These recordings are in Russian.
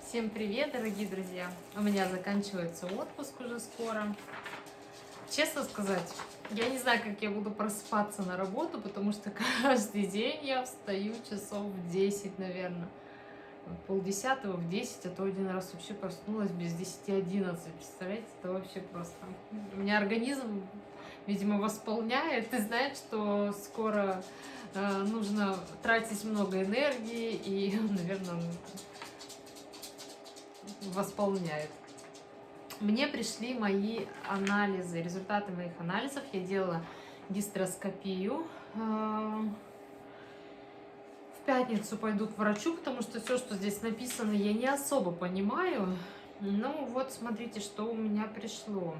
Всем привет, дорогие друзья! У меня заканчивается отпуск уже скоро. Честно сказать, я не знаю, как я буду просыпаться на работу, потому что каждый день я встаю часов в 10, наверное. Полдесятого, в 10, а то один раз вообще проснулась без 10-11. Представляете, это вообще просто... У меня организм, видимо, восполняет и знает, что скоро нужно тратить много энергии и, наверное, восполняет. Мне пришли мои анализы, результаты моих анализов. Я делала гистероскопию. В пятницу пойду к врачу, потому что все, что здесь написано, я не особо понимаю. Ну вот, смотрите, что у меня пришло.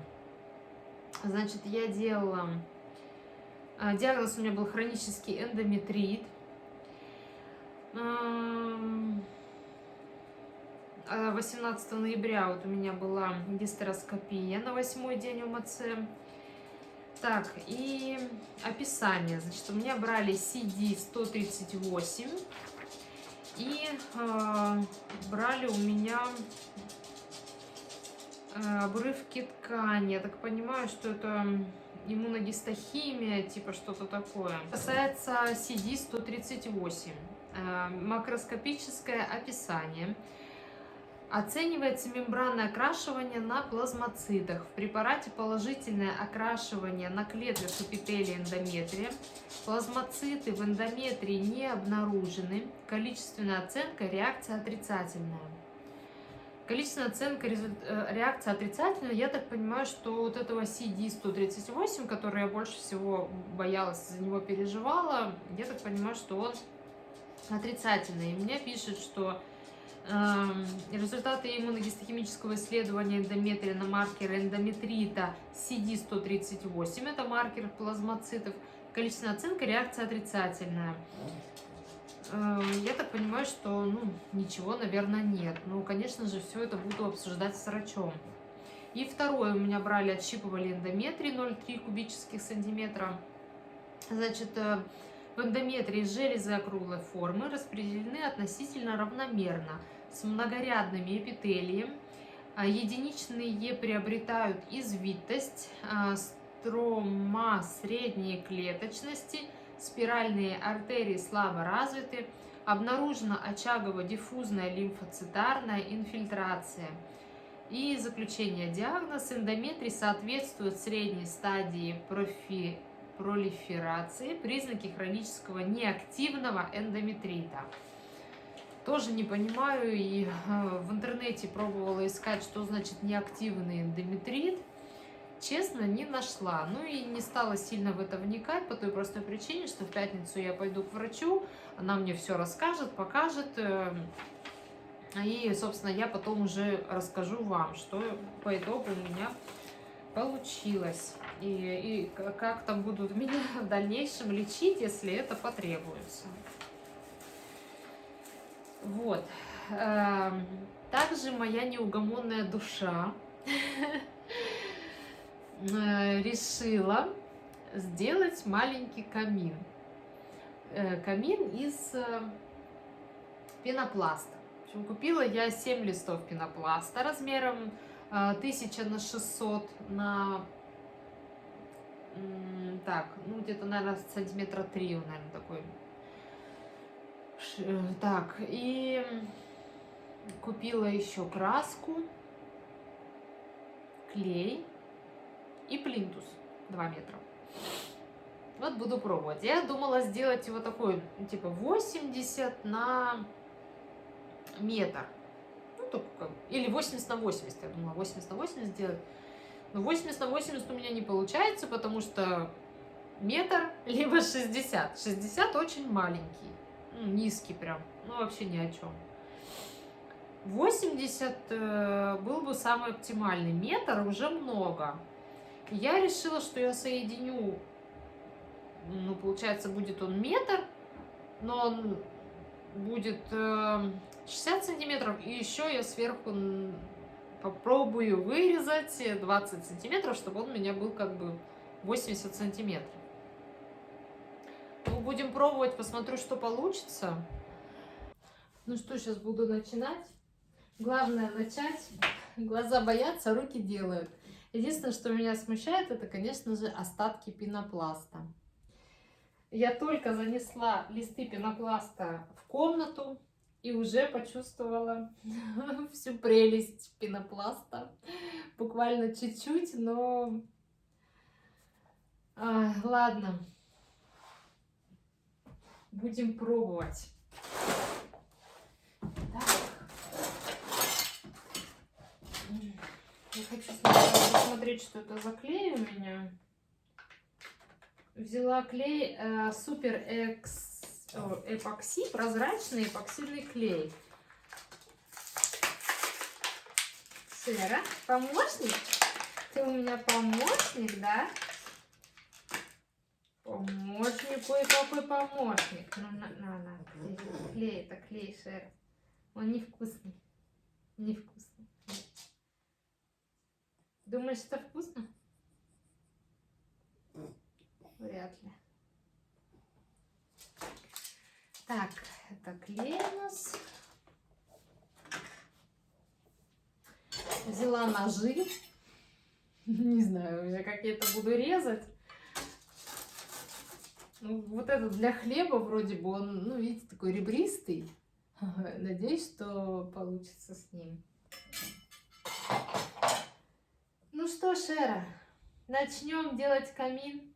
Значит, я делала... Диагноз у меня был хронический эндометрит. 18 ноября вот у меня была гистероскопия на 8-й день УМЦ. Так, и описание. Значит, у меня брали CD-138 и брали у меня обрывки ткани. Я так понимаю, что это иммуногистохимия, типа что-то такое. Касается CD-138. Макроскопическое описание. Оценивается мембранное окрашивание на плазмоцитах. В препарате положительное окрашивание на клетках эпителия эндометрия. Плазмоциты в эндометрии не обнаружены. Количественная оценка, реакция отрицательная. Количественная оценка, реакция отрицательная. Я так понимаю, что вот этого CD-138, который я больше всего боялась, за него переживала, я так понимаю, что он отрицательный. И мне пишут, что результаты иммуногистохимического исследования эндометрия на маркер эндометрита CD-138, это маркер плазмоцитов, количественная оценка, реакция отрицательная. Я так понимаю, что ничего, наверное, нет. Ну, конечно же, все это буду обсуждать с врачом. И второе, у меня брали, отщипывали эндометрий 0,3 кубических сантиметра. Значит, в эндометрии железы округлой формы распределены относительно равномерно, с многорядными эпителием. Единичные приобретают извитость, строма средней клеточности, спиральные артерии слабо развиты, обнаружена очагово-диффузная лимфоцитарная инфильтрация. И заключение: диагноз: эндометрий соответствует средней стадии пролиферации, признаки хронического неактивного эндометрита. Тоже не понимаю, и в интернете пробовала искать, что значит неактивный эндометрит. Честно, не нашла. Ну и не стала сильно в это вникать по той простой причине, что в пятницу я пойду к врачу, она мне все расскажет, покажет. И, собственно, я потом уже расскажу вам, что по итогу у меня получилось. И как там будут меня в дальнейшем лечить, если это потребуется. Вот. Также моя неугомонная душа решила сделать маленький камин. Камин из пенопласта. В общем, купила я 7 листов пенопласта размером 1000 на 600 на... Так, где-то, наверное, сантиметра 3, он, наверное, такой. Так, и купила еще краску, клей и плинтус 2 метра. Вот буду пробовать. Я думала сделать его такой, типа 80 на метр. Или 80 на 80. Я думала 80 на 80 сделать. Но 80 на 80 у меня не получается, потому что метр, либо 60. 60 очень маленький. Низкий прям. Вообще ни о чем. 80 был бы самый оптимальный. Метр уже много. Я решила, что я соединю, получается, будет он метр, но он будет 60 сантиметров, и еще я сверху попробую вырезать 20 сантиметров, чтобы он у меня был как бы 80 сантиметров. Будем пробовать, посмотрю, что получится. Ну что, сейчас буду начинать. Главное начать. Глаза боятся, руки делают. Единственное, что меня смущает, это, конечно же, остатки пенопласта. Я только занесла листы пенопласта в комнату и уже почувствовала всю прелесть пенопласта. Буквально чуть-чуть, но... ладно. Будем пробовать. Так. Я хочу посмотреть, что это за клей у меня. Взяла клей Супер Эпокси, прозрачный эпоксидный клей. Сера, помощник? Ты у меня помощник, да? Помощник, ой, какой помощник. Ну, на, клей, это клей, Шера. Он невкусный. Невкусный. Думаешь, это вкусно? Вряд ли. Так, это клей у нас. Взяла ножи. Не знаю уже, как я это буду резать. Ну, вот этот для хлеба вроде бы он, ну, видите, такой ребристый. Надеюсь, что получится с ним. Ну что, Шера, начнем делать камин.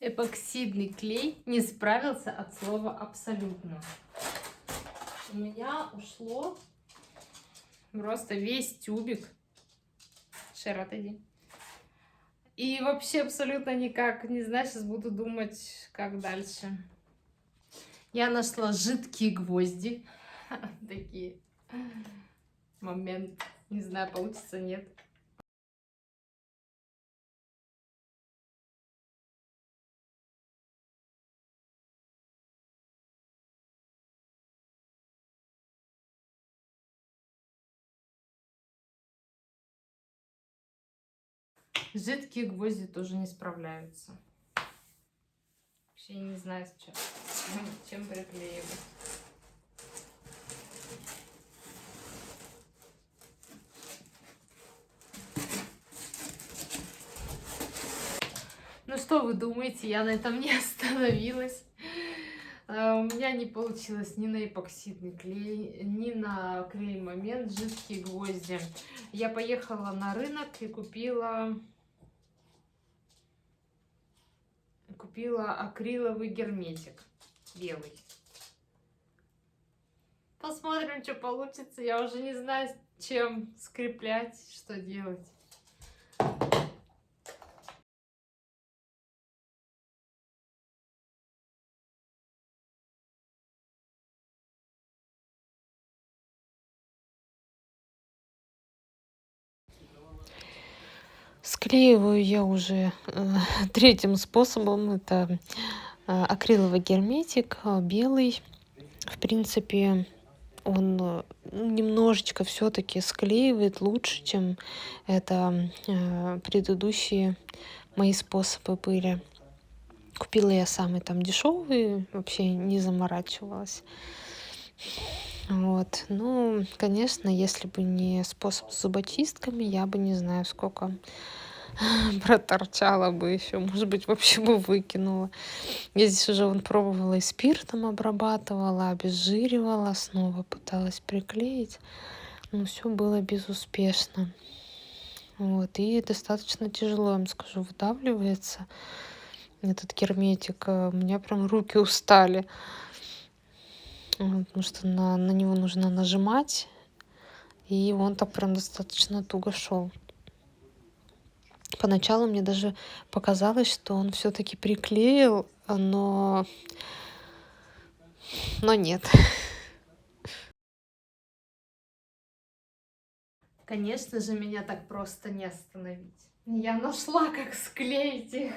Эпоксидный клей не справился от слова абсолютно. У меня ушло просто весь тюбик. Шер, отойди. И вообще абсолютно никак не знаю, сейчас буду думать, как дальше. Я нашла жидкие гвозди. Такие. Момент. Не знаю, получится, нет. Жидкие гвозди тоже не справляются. Вообще не знаю, чем приклеивать. Ну что вы думаете, я на этом не остановилась. У меня не получилось ни на эпоксидный клей, ни на клей момент жидкие гвозди. Я поехала на рынок и купила акриловый герметик белый. Посмотрим, что получится. Я уже не знаю, чем скреплять, что делать. Склеиваю я уже третьим способом. Это акриловый герметик белый. В принципе, он немножечко все-таки склеивает лучше, чем это предыдущие мои способы были. Купила я самый там дешевый, вообще не заморачивалась. Вот. Ну, конечно, если бы не способ с зубочистками, я бы не знаю, сколько проторчала бы еще, может быть, вообще бы выкинула. Я здесь уже пробовала и спиртом обрабатывала, обезжиривала, снова пыталась приклеить, но все было безуспешно. Вот, и достаточно тяжело, я вам скажу, выдавливается этот герметик. У меня прям руки устали, потому что на него нужно нажимать, и он так прям достаточно туго шел. Поначалу мне даже показалось, что он все-таки приклеил, но нет. Конечно же, меня так просто не остановить. Я нашла, как склеить их.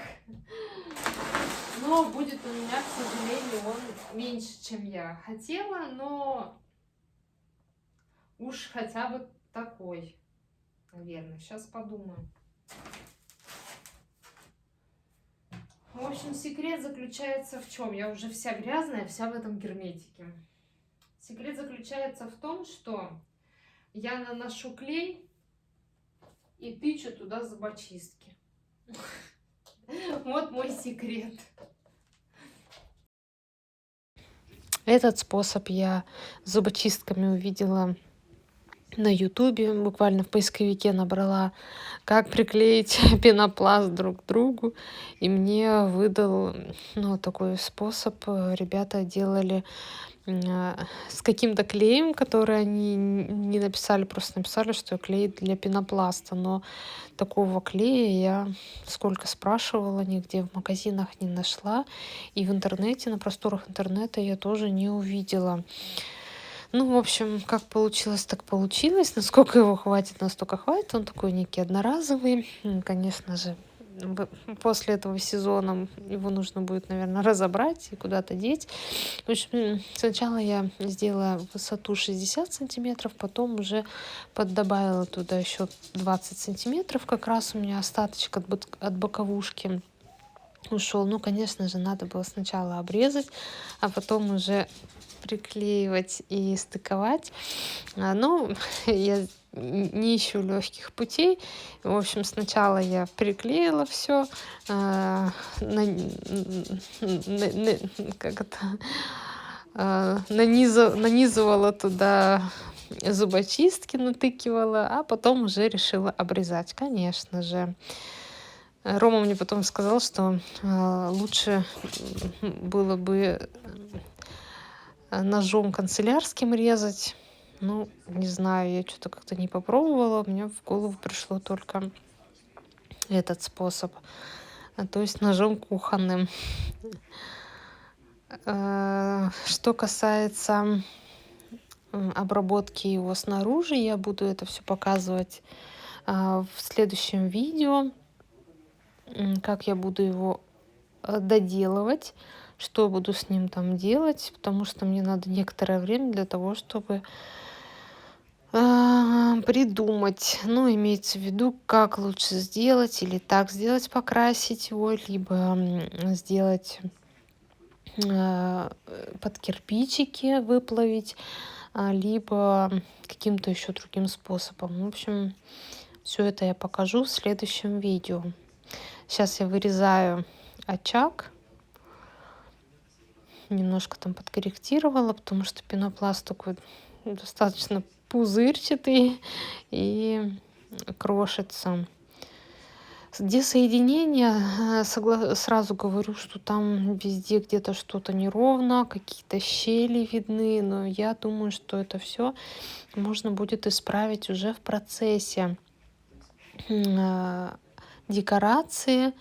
Но будет у меня, к сожалению, он меньше, чем я хотела, но уж хотя бы такой, наверное. Сейчас подумаю. В общем, секрет заключается в чем? Я уже вся грязная, вся в этом герметике. Секрет заключается в том, что я наношу клей и тычу туда зубочистки. Вот мой секрет. Этот способ я зубочистками увидела на ютубе, буквально в поисковике набрала, как приклеить пенопласт друг к другу, и мне выдал, такой способ. Ребята делали с каким-то клеем, который они не написали, просто написали, что клей для пенопласта, но такого клея я сколько спрашивала, нигде в магазинах не нашла, и в интернете, на просторах интернета я тоже не увидела. В общем, как получилось, так получилось. Насколько его хватит, настолько хватит. Он такой некий одноразовый. Конечно же, после этого сезона его нужно будет, наверное, разобрать и куда-то деть. В общем, сначала я сделала высоту 60 сантиметров, потом уже поддобавила туда еще 20 сантиметров. Как раз у меня остаточек от боковушки ушел. Конечно же, надо было сначала обрезать, а потом уже приклеивать и стыковать. Я не ищу легких путей. В общем, сначала я приклеила все, нанизывала туда зубочистки, натыкивала, а потом уже решила обрезать, конечно же. Рома мне потом сказал, что лучше было бы ножом канцелярским резать. Не знаю, я что-то как-то не попробовала. Мне в голову пришло только этот способ. То есть ножом кухонным. Что касается обработки его снаружи, я буду это все показывать в следующем видео, как я буду его доделывать, что буду с ним там делать, потому что мне надо некоторое время для того, чтобы придумать, имеется в виду, как лучше сделать, или так сделать, покрасить его, либо сделать под кирпичики выплавить, либо каким-то еще другим способом. В общем, все это я покажу в следующем видео. Сейчас я вырезаю очаг. Немножко там подкорректировала, потому что пенопласт такой достаточно пузырчатый и крошится. Где соединение, сразу говорю, что там везде где-то что-то неровно, какие-то щели видны, но я думаю, что это все можно будет исправить уже в процессе декорации.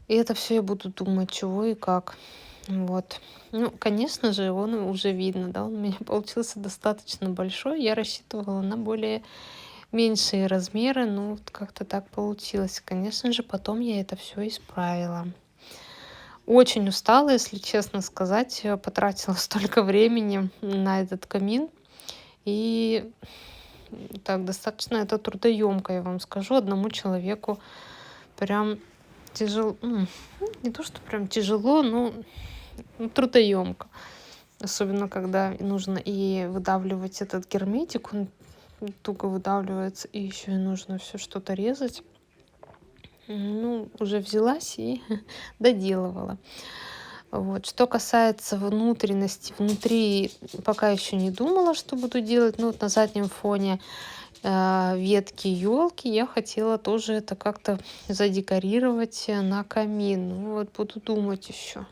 И это все я буду думать, чего и как. Вот. Конечно же, он уже видно, да, он у меня получился достаточно большой. Я рассчитывала на более меньшие размеры, но вот как-то так получилось. Конечно же, потом я это все исправила. Очень устала, если честно сказать, потратила столько времени на этот камин. И так, достаточно это трудоемко, я вам скажу, одному человеку прям тяжело, не то, что прям тяжело, но трудоемко. Особенно, когда нужно и выдавливать этот герметик, он туго выдавливается, и еще и нужно все что-то резать. Уже взялась и доделывала. Вот. Что касается внутренности, внутри пока еще не думала, что буду делать. Но вот на заднем фоне ветки елки я хотела тоже это как-то задекорировать на камин. Ну, вот буду думать еще.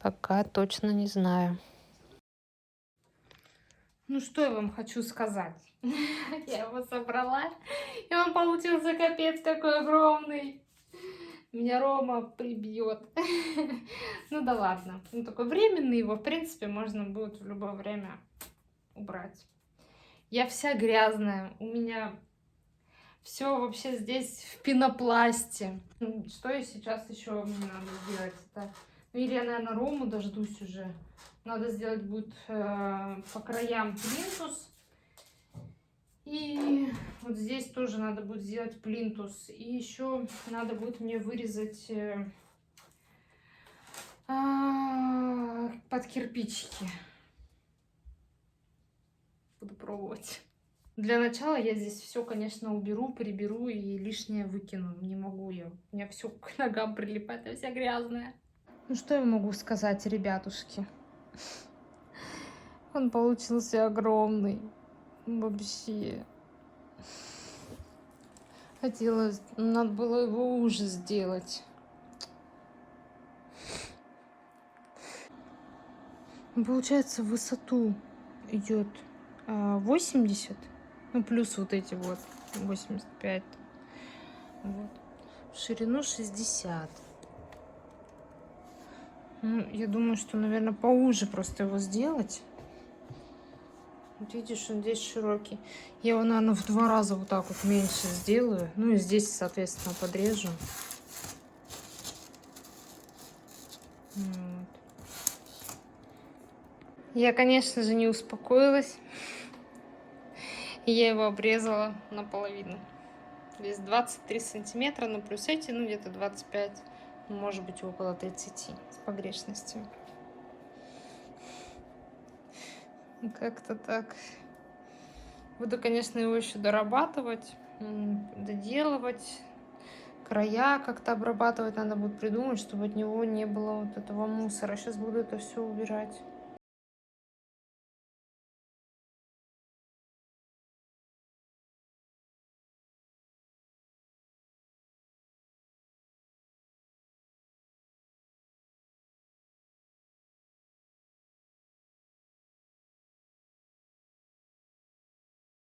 Пока точно не знаю. Ну, что я вам хочу сказать? Я его собрала, и он получился капец какой огромный. Меня Рома прибьет. Ну да ладно. Он такой временный, его, в принципе, можно будет в любое время убрать. Я вся грязная. У меня все вообще здесь в пенопласте. Что я сейчас еще мне надо сделать? Это... Ну, или я, наверное, Рому дождусь уже. Надо сделать будет по краям плинтус. И вот здесь тоже надо будет сделать плинтус. И еще надо будет мне вырезать под кирпичики. Буду пробовать. Для начала я здесь все, конечно, уберу, приберу и лишнее выкину. Не могу я. У меня все к ногам прилипает, я вся грязная. Ну что я могу сказать, ребятушки? Он получился огромный. Вообще. Хотелось, надо было его уже сделать. Получается, в высоту идет 80, ну плюс вот эти вот 85, вот. В ширину 60. Ну, я думаю, что, наверное, поуже просто его сделать. Вот видишь, он здесь широкий. Я его, наверное, в 2 раза вот так вот меньше сделаю. Ну и здесь, соответственно, подрежу. Вот. Я, конечно же, не успокоилась. И я его обрезала наполовину. Здесь 23 сантиметра, но плюс эти, ну где-то 25, ну, может быть около 30 с погрешностью. Как-то так. Буду, конечно, его еще дорабатывать, доделывать. Края как-то обрабатывать надо будет придумать, чтобы от него не было вот этого мусора. Сейчас буду это все убирать.